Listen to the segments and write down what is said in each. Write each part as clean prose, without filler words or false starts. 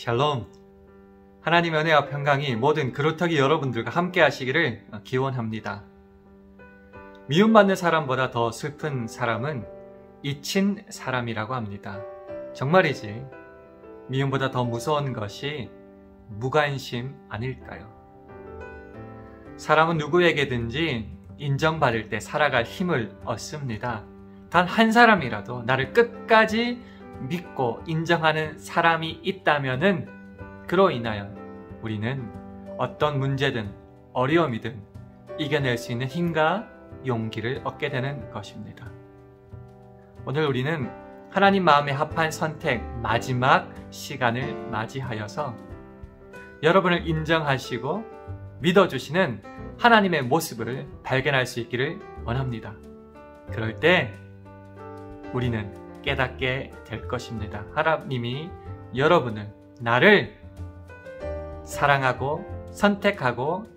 샬롬. 하나님의 은혜와 평강이 모든 그루터기 여러분들과 함께 하시기를 기원합니다. 미움받는 사람보다 더 슬픈 사람은 잊힌 사람이라고 합니다. 정말이지 미움보다 더 무서운 것이 무관심 아닐까요? 사람은 누구에게든지 인정받을 때 살아갈 힘을 얻습니다. 단 한 사람이라도 나를 끝까지 믿고 인정하는 사람이 있다면은 그로 인하여 우리는 어떤 문제든 어려움이든 이겨낼 수 있는 힘과 용기를 얻게 되는 것입니다. 오늘 우리는 하나님 마음에 합한 선택 마지막 시간을 맞이하여서 여러분을 인정하시고 믿어주시는 하나님의 모습을 발견할 수 있기를 원합니다. 그럴 때 우리는 깨닫게 될 것입니다. 하나님이 여러분을, 나를 사랑하고 선택하고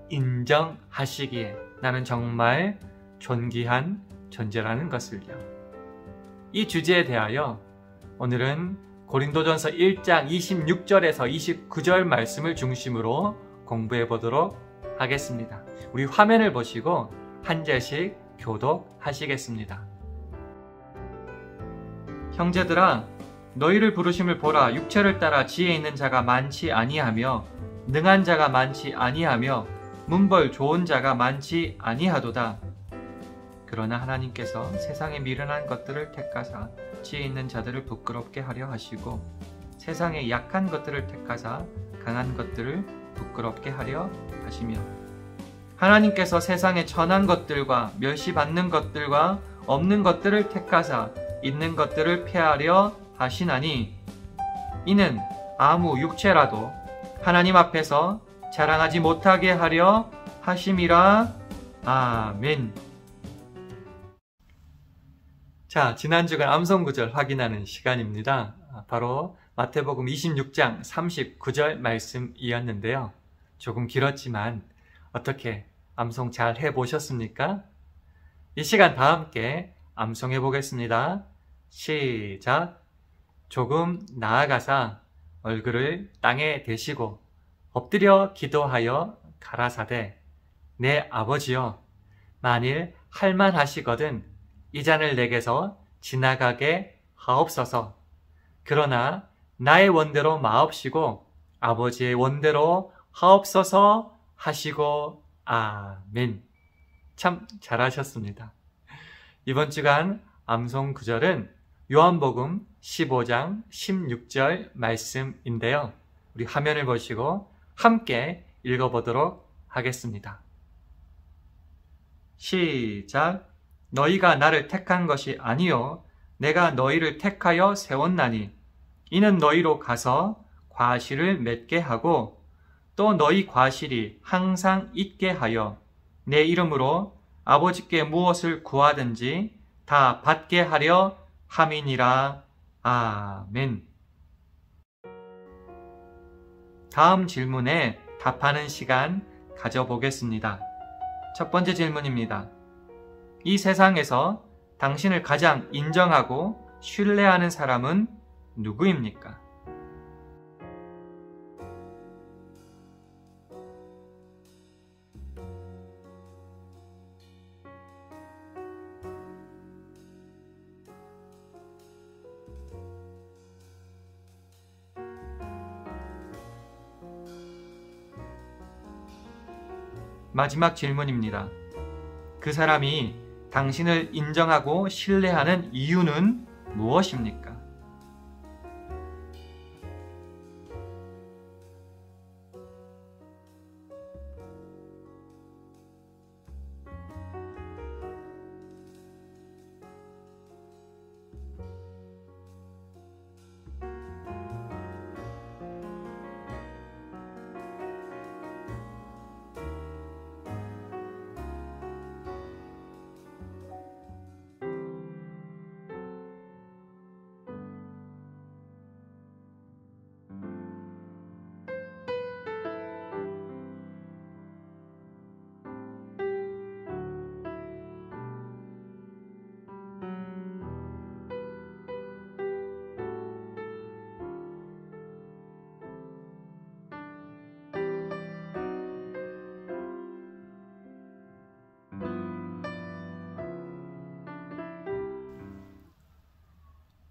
인정하시기에 나는 정말 존귀한 존재라는 것을요. 이 주제에 대하여 오늘은 고린도전서 1장 26절에서 29절 말씀을 중심으로 공부해 보도록 하겠습니다. 우리 화면을 보시고 한 절씩 교독하시겠습니다. 형제들아, 너희를 부르심을 보라. 육체를 따라 지혜 있는 자가 많지 아니하며 능한 자가 많지 아니하며 문벌 좋은 자가 많지 아니하도다. 그러나 하나님께서 세상에 미련한 것들을 택하사 지혜 있는 자들을 부끄럽게 하려 하시고 세상에 약한 것들을 택하사 강한 것들을 부끄럽게 하려 하시며 하나님께서 세상에 천한 것들과 멸시받는 것들과 없는 것들을 택하사 있는 것들을 폐하려 하시나니 이는 아무 육체라도 하나님 앞에서 자랑하지 못하게 하려 하심이라. 아멘. 자, 지난 주간 암송구절 확인하는 시간입니다. 바로 마태복음 26장 39절 말씀이었는데요. 조금 길었지만 어떻게 암송 잘 해보셨습니까? 이 시간 다 함께 암송해 보겠습니다. 시작. 조금 나아가사 얼굴을 땅에 대시고 엎드려 기도하여 가라사대 내 아버지여, 만일 할만하시거든 이 잔을 내게서 지나가게 하옵소서. 그러나 나의 원대로 마옵시고 아버지의 원대로 하옵소서 하시고. 아멘. 참 잘하셨습니다. 이번 주간 암송 구절은 요한복음 15장 16절 말씀인데요. 우리 화면을 보시고 함께 읽어보도록 하겠습니다. 시작. 너희가 나를 택한 것이 아니요 내가 너희를 택하여 세웠나니 이는 너희로 가서 과실을 맺게 하고 또 너희 과실이 항상 있게 하여 내 이름으로 아버지께 무엇을 구하든지 다 받게 하려 함이니라. 아멘. 다음 질문에 답하는 시간 가져보겠습니다. 첫 번째 질문입니다. 이 세상에서 당신을 가장 인정하고 신뢰하는 사람은 누구입니까? 마지막 질문입니다. 그 사람이 당신을 인정하고 신뢰하는 이유는 무엇입니까?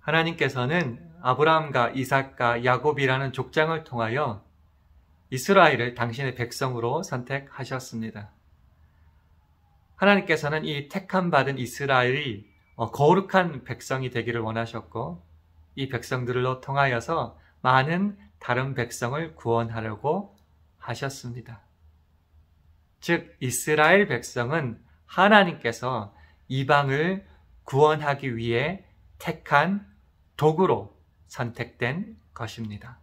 하나님께서는 아브라함과 이삭과 야곱이라는 족장을 통하여 이스라엘을 당신의 백성으로 선택하셨습니다. 하나님께서는 이 택함 받은 이스라엘이 거룩한 백성이 되기를 원하셨고, 이 백성들로 통하여서 많은 다른 백성을 구원하려고 하셨습니다. 즉, 이스라엘 백성은 하나님께서 이방을 구원하기 위해 택한 도구로 선택된 것입니다.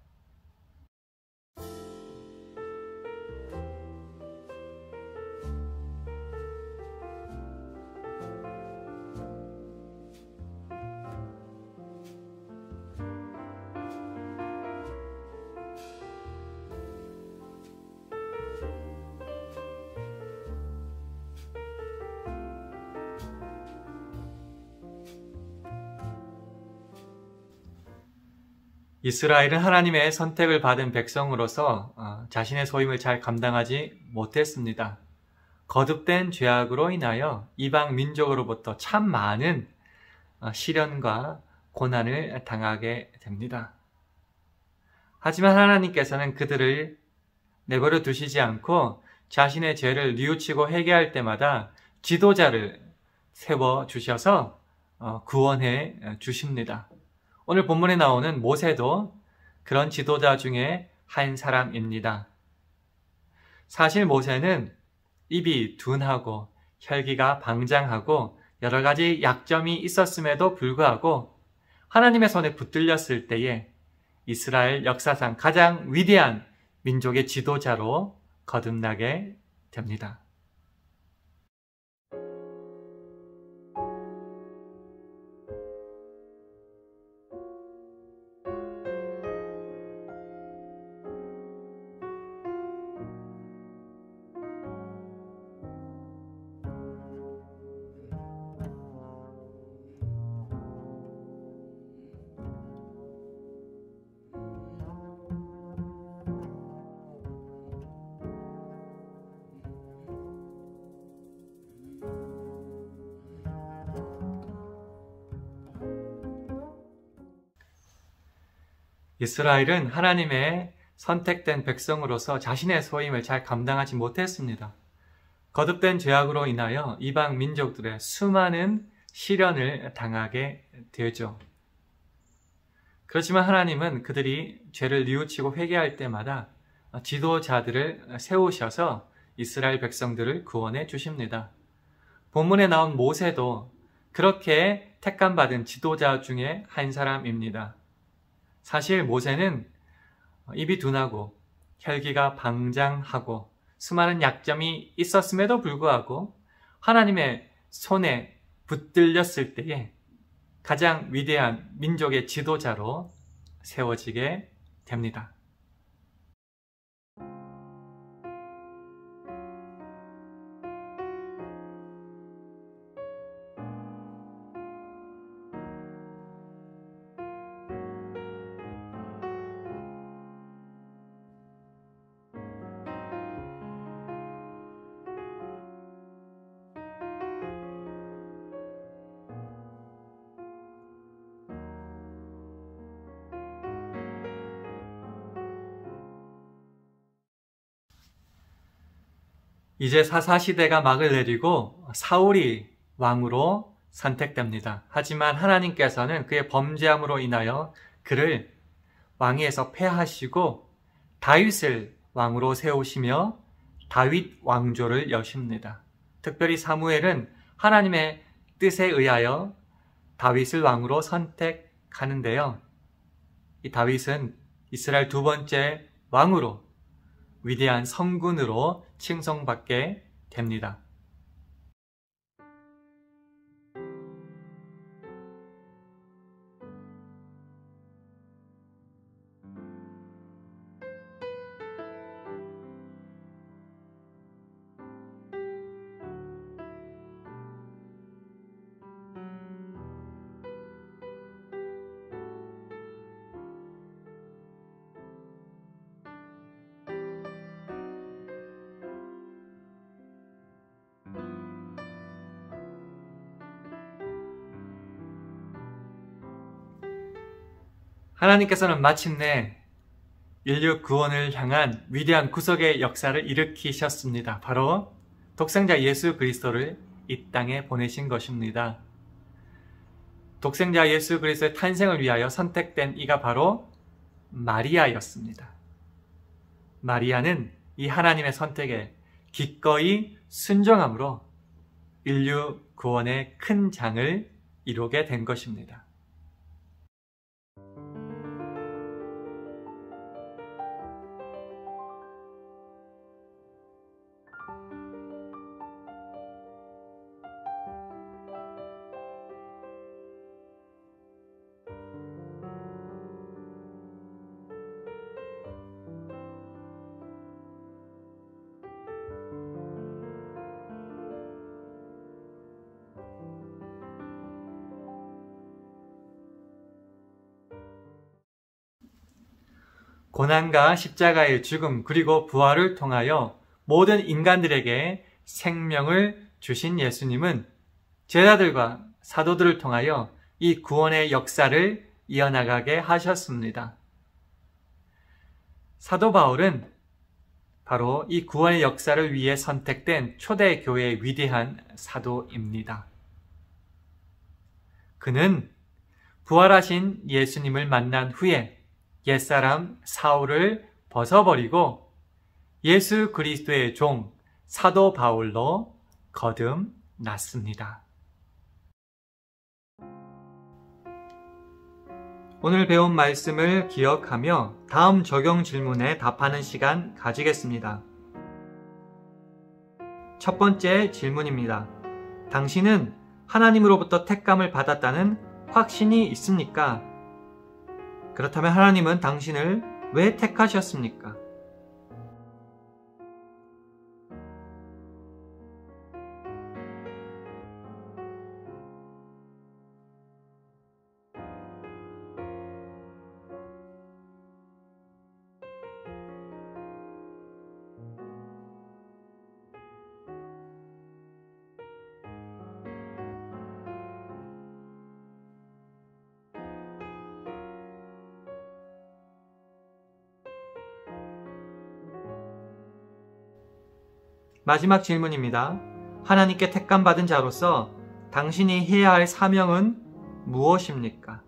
이스라엘은 하나님의 선택을 받은 백성으로서 자신의 소임을 잘 감당하지 못했습니다. 거듭된 죄악으로 인하여 이방 민족으로부터 참 많은 시련과 고난을 당하게 됩니다. 하지만 하나님께서는 그들을 내버려 두시지 않고 자신의 죄를 뉘우치고 회개할 때마다 지도자를 세워주셔서 구원해 주십니다. 오늘 본문에 나오는 모세도 그런 지도자 중에 한 사람입니다. 사실 모세는 입이 둔하고 혈기가 방장하고 여러 가지 약점이 있었음에도 불구하고 하나님의 손에 붙들렸을 때에 이스라엘 역사상 가장 위대한 민족의 지도자로 거듭나게 됩니다. 이스라엘은 하나님의 선택된 백성으로서 자신의 소임을 잘 감당하지 못했습니다. 거듭된 죄악으로 인하여 이방 민족들의 수많은 시련을 당하게 되죠. 그렇지만 하나님은 그들이 죄를 뉘우치고 회개할 때마다 지도자들을 세우셔서 이스라엘 백성들을 구원해 주십니다. 본문에 나온 모세도 그렇게 택감받은 지도자 중에 한 사람입니다. 사실 모세는 입이 둔하고 혈기가 방장하고 수많은 약점이 있었음에도 불구하고 하나님의 손에 붙들렸을 때에 가장 위대한 민족의 지도자로 세워지게 됩니다. 이제 사사시대가 막을 내리고 사울이 왕으로 선택됩니다. 하지만 하나님께서는 그의 범죄함으로 인하여 그를 왕위에서 폐하시고 다윗을 왕으로 세우시며 다윗 왕조를 여십니다. 특별히 사무엘은 하나님의 뜻에 의하여 다윗을 왕으로 선택하는데요. 이 다윗은 이스라엘 두 번째 왕으로 위대한 성군으로 칭송받게 됩니다. 하나님께서는 마침내 인류 구원을 향한 위대한 구속의 역사를 일으키셨습니다. 바로 독생자 예수 그리스도를 이 땅에 보내신 것입니다. 독생자 예수 그리스도의 탄생을 위하여 선택된 이가 바로 마리아였습니다. 마리아는 이 하나님의 선택에 기꺼이 순종함으로 인류 구원의 큰 장을 이루게 된 것입니다. 고난과 십자가의 죽음 그리고 부활을 통하여 모든 인간들에게 생명을 주신 예수님은 제자들과 사도들을 통하여 이 구원의 역사를 이어나가게 하셨습니다. 사도 바울은 바로 이 구원의 역사를 위해 선택된 초대교회의 위대한 사도입니다. 그는 부활하신 예수님을 만난 후에 옛사람 사울을 벗어버리고 예수 그리스도의 종 사도 바울로 거듭났습니다. 오늘 배운 말씀을 기억하며 다음 적용 질문에 답하는 시간 가지겠습니다. 첫 번째 질문입니다. 당신은 하나님으로부터 택감을 받았다는 확신이 있습니까? 그렇다면 하나님은 당신을 왜 택하셨습니까? 마지막 질문입니다. 하나님께 택감받은 자로서 당신이 해야 할 사명은 무엇입니까?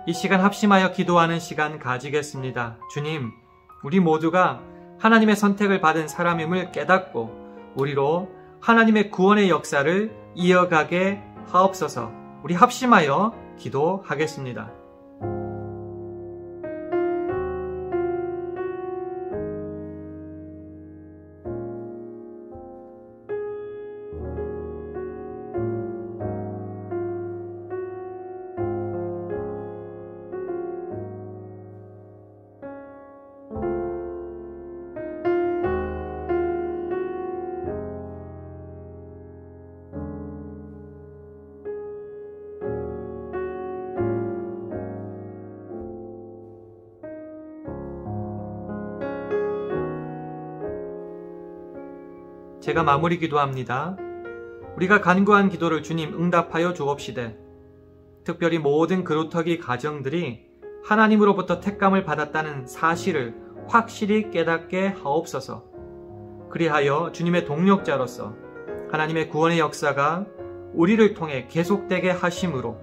이 시간 합심하여 기도하는 시간 가지겠습니다. 주님, 우리 모두가 하나님의 선택을 받은 사람임을 깨닫고 우리로 하나님의 구원의 역사를 이어가게 하옵소서. 우리 합심하여 기도하겠습니다. 제가 마무리 기도합니다. 우리가 간구한 기도를 주님 응답하여 주옵시되 특별히 모든 그루터기 가정들이 하나님으로부터 택감을 받았다는 사실을 확실히 깨닫게 하옵소서. 그리하여 주님의 동력자로서 하나님의 구원의 역사가 우리를 통해 계속되게 하심으로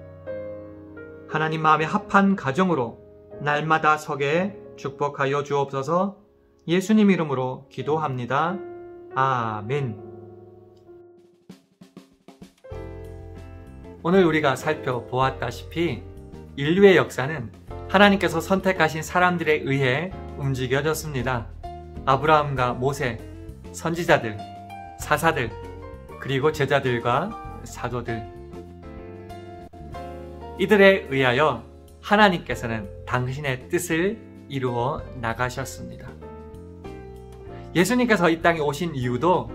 하나님 마음에 합한 가정으로 날마다 서게 축복하여 주옵소서. 예수님 이름으로 기도합니다. 아멘. 오늘 우리가 살펴보았다시피 인류의 역사는 하나님께서 선택하신 사람들에 의해 움직여졌습니다. 아브라함과 모세, 선지자들, 사사들, 그리고 제자들과 사도들. 이들에 의하여 하나님께서는 당신의 뜻을 이루어 나가셨습니다. 예수님께서 이 땅에 오신 이유도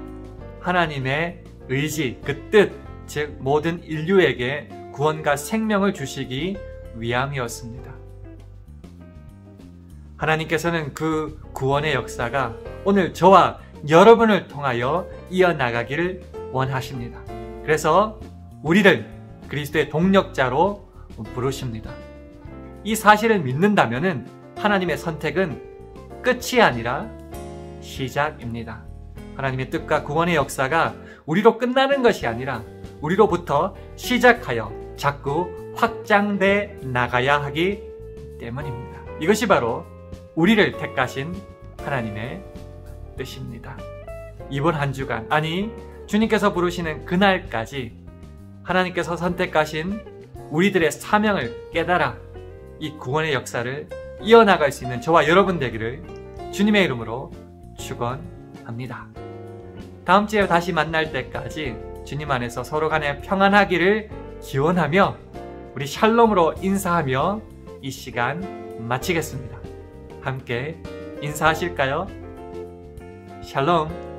하나님의 의지, 그 뜻, 즉 모든 인류에게 구원과 생명을 주시기 위함이었습니다. 하나님께서는 그 구원의 역사가 오늘 저와 여러분을 통하여 이어나가기를 원하십니다. 그래서 우리를 그리스도의 동력자로 부르십니다. 이 사실을 믿는다면 하나님의 선택은 끝이 아니라 시작입니다. 하나님의 뜻과 구원의 역사가 우리로 끝나는 것이 아니라 우리로부터 시작하여 자꾸 확장돼 나가야 하기 때문입니다. 이것이 바로 우리를 택하신 하나님의 뜻입니다. 이번 한 주간, 아니 주님께서 부르시는 그날까지 하나님께서 선택하신 우리들의 사명을 깨달아 이 구원의 역사를 이어나갈 수 있는 저와 여러분 되기를 주님의 이름으로 축원합니다. 다음 주에 다시 만날 때까지 주님 안에서 서로 간에 평안하기를 기원하며 우리 샬롬으로 인사하며 이 시간 마치겠습니다. 함께 인사하실까요? 샬롬.